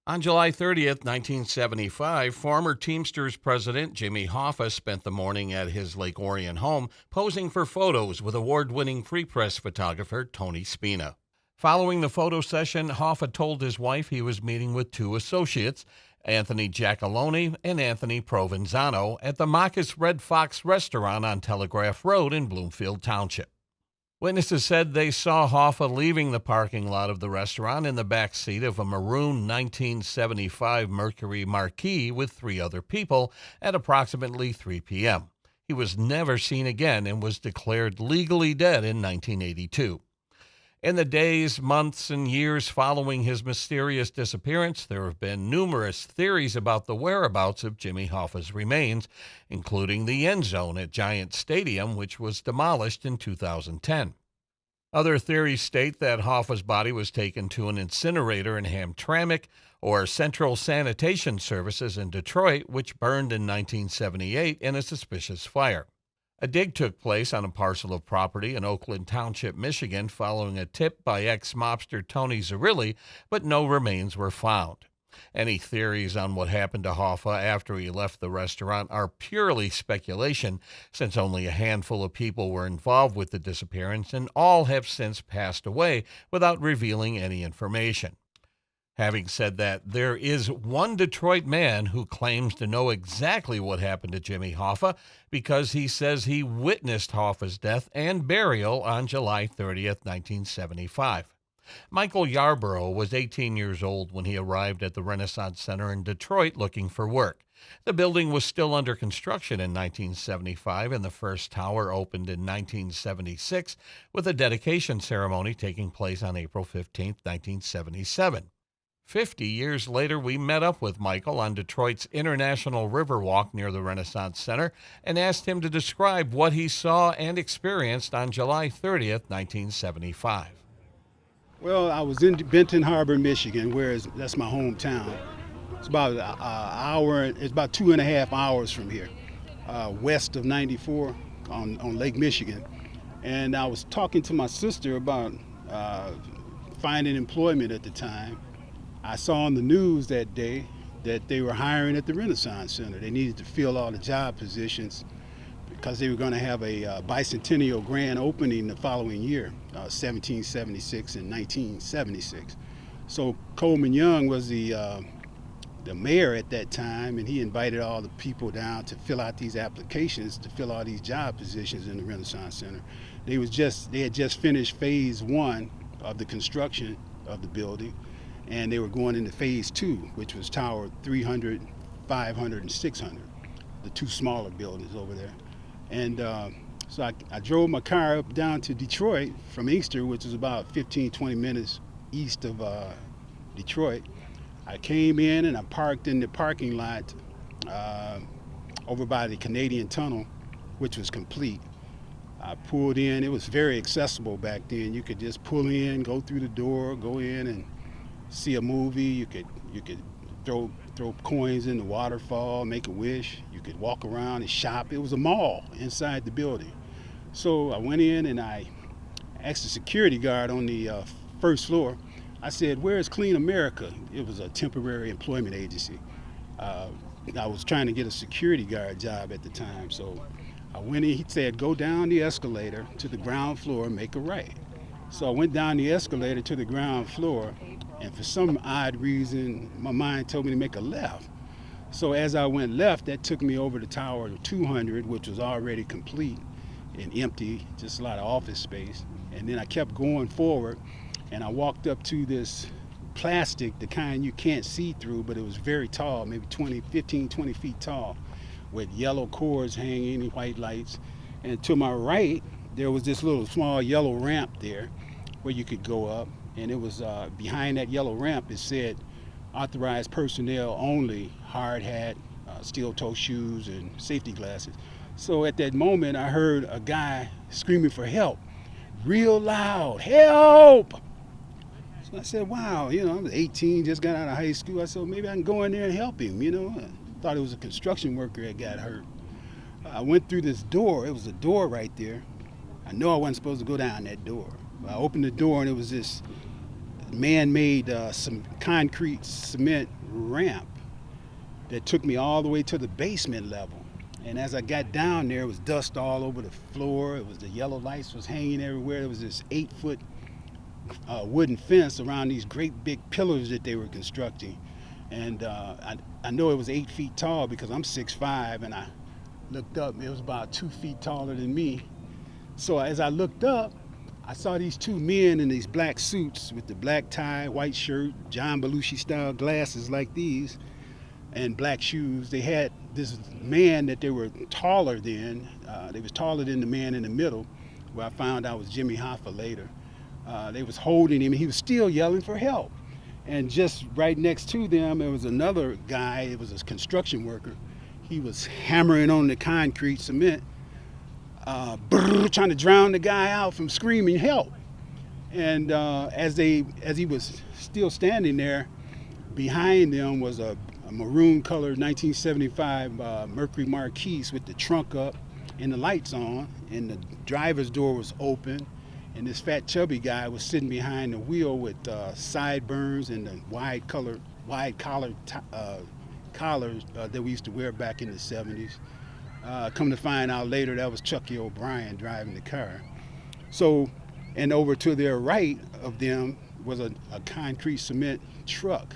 On July 30th, 1975, former Teamsters president Jimmy Hoffa spent the morning at his Lake Orion home posing for photos with award-winning free press photographer Tony Spina. Following the photo session, Hoffa told his wife he was meeting with two associates, Anthony Giacalone and Anthony Provenzano, at the Marcus Red Fox restaurant on Telegraph Road in Bloomfield Township. Witnesses said they saw Hoffa leaving the parking lot of the restaurant in the back seat of a maroon 1975 Mercury Marquis with three other people at approximately 3 p.m. He was never seen again and was declared legally dead in 1982. In the days, months, and years following his mysterious disappearance, there have been numerous theories about the whereabouts of Jimmy Hoffa's remains, including the end zone at Giant Stadium, which was demolished in 2010. Other theories state that Hoffa's body was taken to an incinerator in Hamtramck or Central Sanitation Services in Detroit, which burned in 1978 in a suspicious fire. A dig took place on a parcel of property in Oakland Township, Michigan, following a tip by ex-mobster Tony Zerilli, but no remains were found. Any theories on what happened to Hoffa after he left the restaurant are purely speculation, since only a handful of people were involved with the disappearance, and all have since passed away without revealing any information. Having said that, there is one Detroit man who claims to know exactly what happened to Jimmy Hoffa because he says he witnessed Hoffa's death and burial on July 30th, 1975. Michael Yarbrough was 18 years old when he arrived at the Renaissance Center in Detroit looking for work. The building was still under construction in 1975, and the first tower opened in 1976, with a dedication ceremony taking place on April 15, 1977. 50 years later, we met up with Michael on Detroit's International Riverwalk near the Renaissance Center and asked him to describe what he saw and experienced on July 30th, 1975. Well, I was in Benton Harbor, Michigan, that's my hometown. It's about an hour, it's about 2.5 hours from here, west of 94 on Lake Michigan. And I was talking to my sister about finding employment at the time. I saw on the news that day that they were hiring at the Renaissance Center. They needed to fill all the job positions because they were going to have a bicentennial grand opening the following year, 1776 and 1976. So Coleman Young was the mayor at that time, and he invited all the people down to fill out these applications to fill all these job positions in the Renaissance Center. They had just finished phase 1 of the construction of the building, and they were going into phase 2, which was tower 300, 500, and 600, the two smaller buildings over there. And so I drove my car up down to Detroit from Inkster, which is about 15, 20 minutes east of Detroit. I came in and I parked in the parking lot over by the Canadian Tunnel, which was complete. I pulled in. It was very accessible back then. You could just pull in, go through the door, go in and see a movie. You could throw coins in the waterfall, make a wish. You could walk around and shop. It was a mall inside the building. So I went in and I asked the security guard on the first floor. I said, "Where's Clean America?" It was a temporary employment agency. I was trying to get a security guard job at the time. So I went in. He said, "Go down the escalator to the ground floor and make a right." So I went down the escalator to the ground floor, and for some odd reason, my mind told me to make a left. So as I went left, that took me over to Tower 200, which was already complete and empty, just a lot of office space. And then I kept going forward, and I walked up to this plastic, the kind you can't see through, but it was very tall, maybe 15, 20 feet tall, with yellow cords hanging and white lights. And to my right, there was this little small yellow ramp there where you could go up. And it was behind that yellow ramp, it said authorized personnel only, hard hat, steel-toe shoes, and safety glasses. So at that moment, I heard a guy screaming for help, real loud, "Help!" So I said, wow, I was 18, just got out of high school. I said, maybe I can go in there and help him, I thought it was a construction worker that got hurt. I went through this door. It was a door right there. I know I wasn't supposed to go down that door. I opened the door, and it was this man-made some concrete cement ramp that took me all the way to the basement level. And as I got down there, it was dust all over the floor. It was the yellow lights was hanging everywhere. There was this 8-foot wooden fence around these great big pillars that they were constructing. And I know it was 8 feet tall because I'm 6'5", and I looked up, it was about 2 feet taller than me. So as I looked up, I saw these two men in these black suits with the black tie, white shirt, John Belushi style glasses like these, and black shoes. They had this man that they were taller than. They was taller than the man in the middle, where I found out was Jimmy Hoffa later. They was holding him, and he was still yelling for help. And just right next to them, there was another guy. It was a construction worker. He was hammering on the concrete cement, trying to drown the guy out from screaming help. And as he was still standing there, behind them was a maroon colored 1975 Mercury Marquise with the trunk up and the lights on, and the driver's door was open, and this fat chubby guy was sitting behind the wheel with sideburns and the wide collared collars that we used to wear back in the 70s. Come to find out later, that was Chucky O'Brien driving the car. So, and over to their right of them was a concrete cement truck,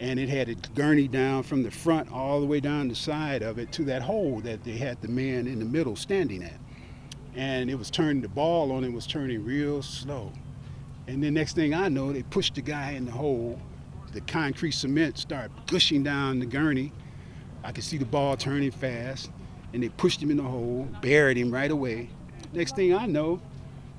and it had a gurney down from the front all the way down the side of it to that hole that they had the man in the middle standing at. And it was turning, the ball on it was turning real slow. And then next thing I know, they pushed the guy in the hole. The concrete cement started gushing down the gurney. I could see the ball turning fast, and they pushed him in the hole, buried him right away. Next thing I know,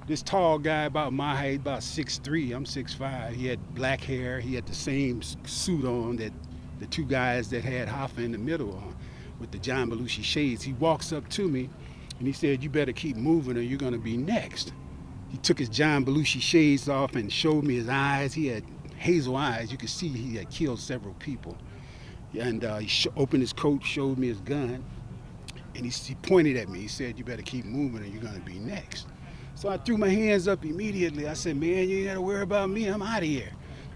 this tall guy about my height, about 6'3", I'm 6'5", he had black hair, he had the same suit on that the two guys that had Hoffa in the middle on, with the John Belushi shades. He walks up to me, and he said, "You better keep moving or you're gonna be next." He took his John Belushi shades off and showed me his eyes. He had hazel eyes. You could see he had killed several people. And he opened his coat, showed me his gun, and he pointed at me. He said, "You better keep moving or you're gonna be next." So I threw my hands up immediately. I said, "Man, you ain't gotta worry about me, I'm out of here."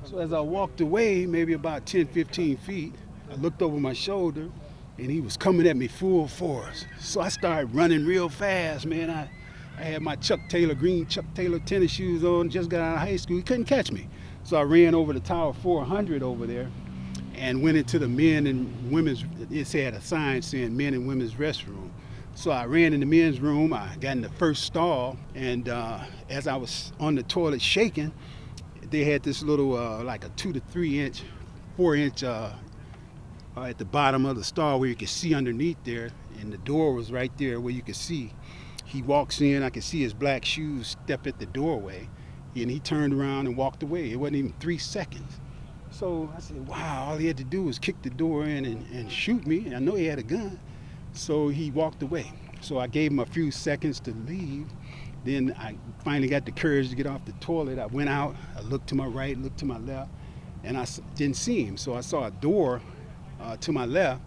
So as I walked away, maybe about 10, 15 feet, I looked over my shoulder, and he was coming at me full force. So I started running real fast, man. I had my green Chuck Taylor tennis shoes on, just got out of high school. He couldn't catch me. So I ran over to Tower 400 over there and went into the men and women's, it had a sign saying men and women's restroom. So I ran in the men's room, I got in the first stall, and as I was on the toilet shaking, they had this little, like a 2 to 3 inch, 4 inch at the bottom of the stall where you could see underneath there, and the door was right there where you could see. He walks in, I could see his black shoes step at the doorway, and he turned around and walked away. It wasn't even 3 seconds. So I said, wow, all he had to do was kick the door in and shoot me. I know he had a gun. So he walked away. So I gave him a few seconds to leave. Then I finally got the courage to get off the toilet. I went out, I looked to my right, looked to my left, and I didn't see him. So I saw a door to my left,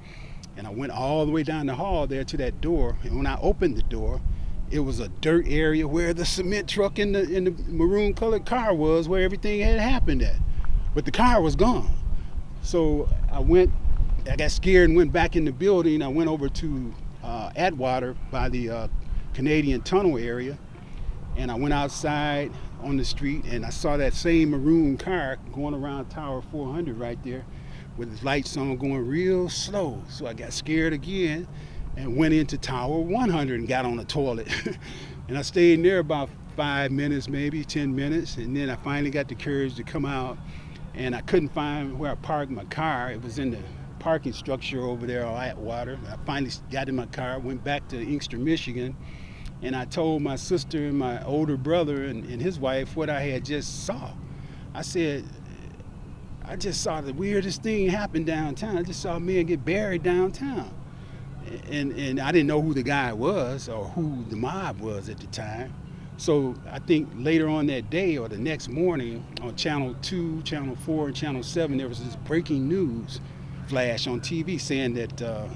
and I went all the way down the hall there to that door. And when I opened the door, it was a dirt area where the cement truck in the maroon colored car was, where everything had happened at. But the car was gone. So I got scared and went back in the building. I went over to Atwater by the Canadian Tunnel area, and I went outside on the street, and I saw that same maroon car going around Tower 400 right there with its lights on, going real slow. So I got scared again and went into Tower 100 and got on the toilet. And I stayed in there about 5 minutes, maybe 10 minutes, and then I finally got the courage to come out, and I couldn't find where I parked my car. It was in the parking structure over there on Atwater. I finally got in my car, went back to Inkster, Michigan, and I told my sister and my older brother and his wife what I had just saw. I said, I just saw the weirdest thing happen downtown. I just saw a man get buried downtown. And I didn't know who the guy was or who the mob was at the time. So I think later on that day or the next morning on Channel 2, Channel 4, and Channel 7, there was this breaking news flash on TV saying that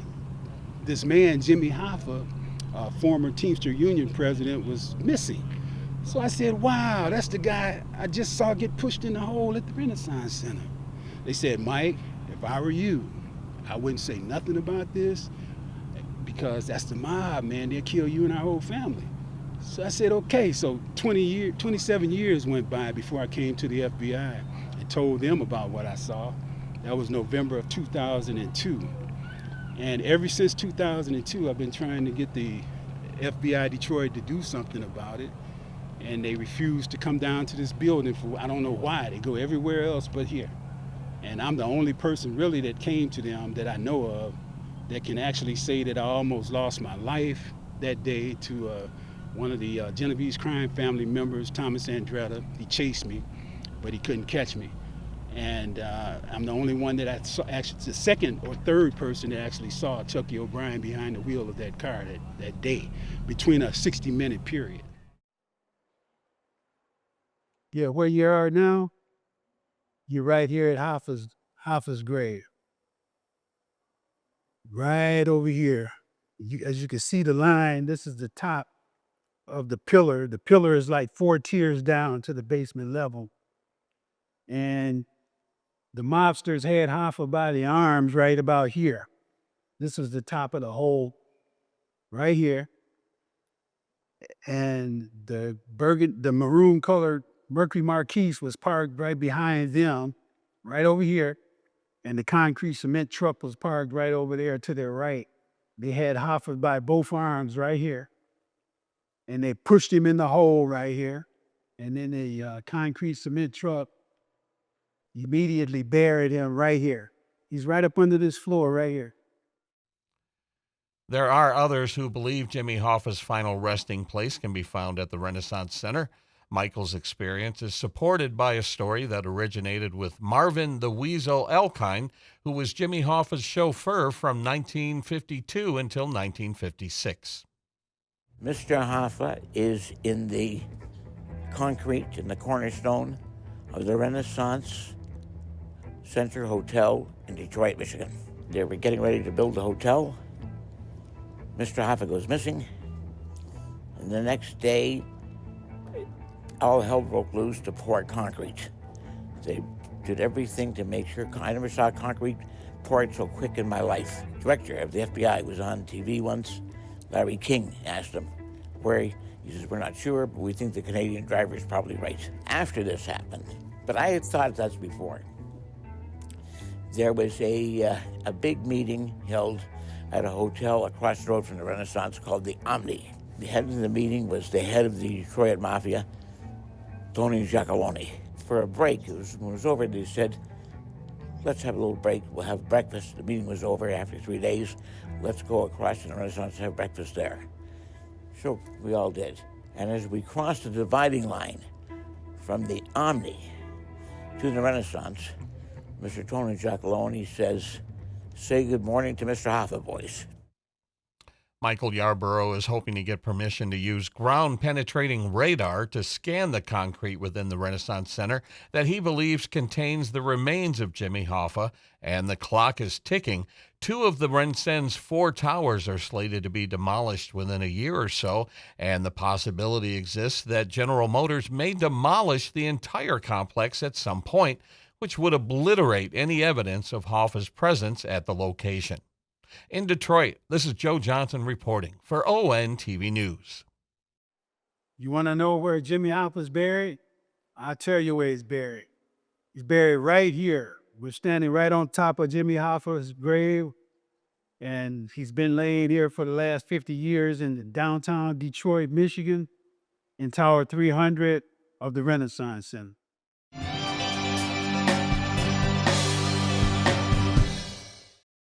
this man, Jimmy Hoffa, former Teamster Union president, was missing. So I said, wow, that's the guy I just saw get pushed in the hole at the Renaissance Center. They said, Mike, If I were you, I wouldn't say nothing about this because that's the mob, man. They'll kill you and our whole family. So I said, okay. So 27 years went by before I came to the FBI and told them about what I saw. That was November of 2002. And ever since 2002, I've been trying to get the FBI Detroit to do something about it. And they refuse to come down to this building for, I don't know why. They go everywhere else but here. And I'm the only person really that came to them that I know of that can actually say that I almost lost my life that day to one of the Genovese crime family members, Thomas Andretta. He chased me, but he couldn't catch me. And I'm the only one that I saw, actually the second or third person that actually saw Chucky O'Brien behind the wheel of that car that day, between a 60-minute period. Yeah, where you are now, you're right here at Hoffa's grave. Right over here. As you can see the line, this is the top of the pillar. The pillar is like 4 tiers down to the basement level. And the mobsters had Hoffa by the arms right about here. This was the top of the hole right here. And the maroon colored Mercury Marquise was parked right behind them, right over here. And the concrete cement truck was parked right over there to their right. They had Hoffa by both arms right here. And they pushed him in the hole right here. And then the concrete cement truck immediately buried him right here. He's right up under this floor right here. There are others who believe Jimmy Hoffa's final resting place can be found at the Renaissance Center. Michael's experience is supported by a story that originated with Marvin the Weasel Elkine, who was Jimmy Hoffa's chauffeur from 1952 until 1956. Mr. Hoffa is in the concrete, in the cornerstone of the Renaissance Center Hotel in Detroit, Michigan. They were getting ready to build the hotel. Mr. Hoffa goes missing, and the next day, all hell broke loose to pour concrete. They did everything to make sure. I never saw concrete poured so quick in my life. The director of the FBI was on TV once. Larry King asked him where he says, "We're not sure, but we think the Canadian driver is probably right." After this happened, but I had thought that's before. There was a big meeting held at a hotel across the road from the Renaissance called the Omni. The head of the meeting was the head of the Detroit Mafia, Tony Giacalone. For a break, when it was over, they said, "Let's have a little break. We'll have breakfast." The meeting was over after 3 days. Let's go across to the Renaissance and have breakfast there. So we all did. And as we crossed the dividing line from the Omni to the Renaissance, Mr. Tony Giacalone says, "Say good morning to Mr. Hoffa, boys." Michael Yarbrough is hoping to get permission to use ground-penetrating radar to scan the concrete within the Renaissance Center that he believes contains the remains of Jimmy Hoffa, and the clock is ticking. 2 of the Renaissance 4 towers are slated to be demolished within a year or so, and the possibility exists that General Motors may demolish the entire complex at some point, which would obliterate any evidence of Hoffa's presence at the location. In Detroit, this is Joe Johnson reporting for ONTV News. You want to know where Jimmy Hoffa's buried? I'll tell you where he's buried. He's buried right here. We're standing right on top of Jimmy Hoffa's grave, and he's been laid here for the last 50 years in downtown Detroit, Michigan, in Tower 300 of the Renaissance Center.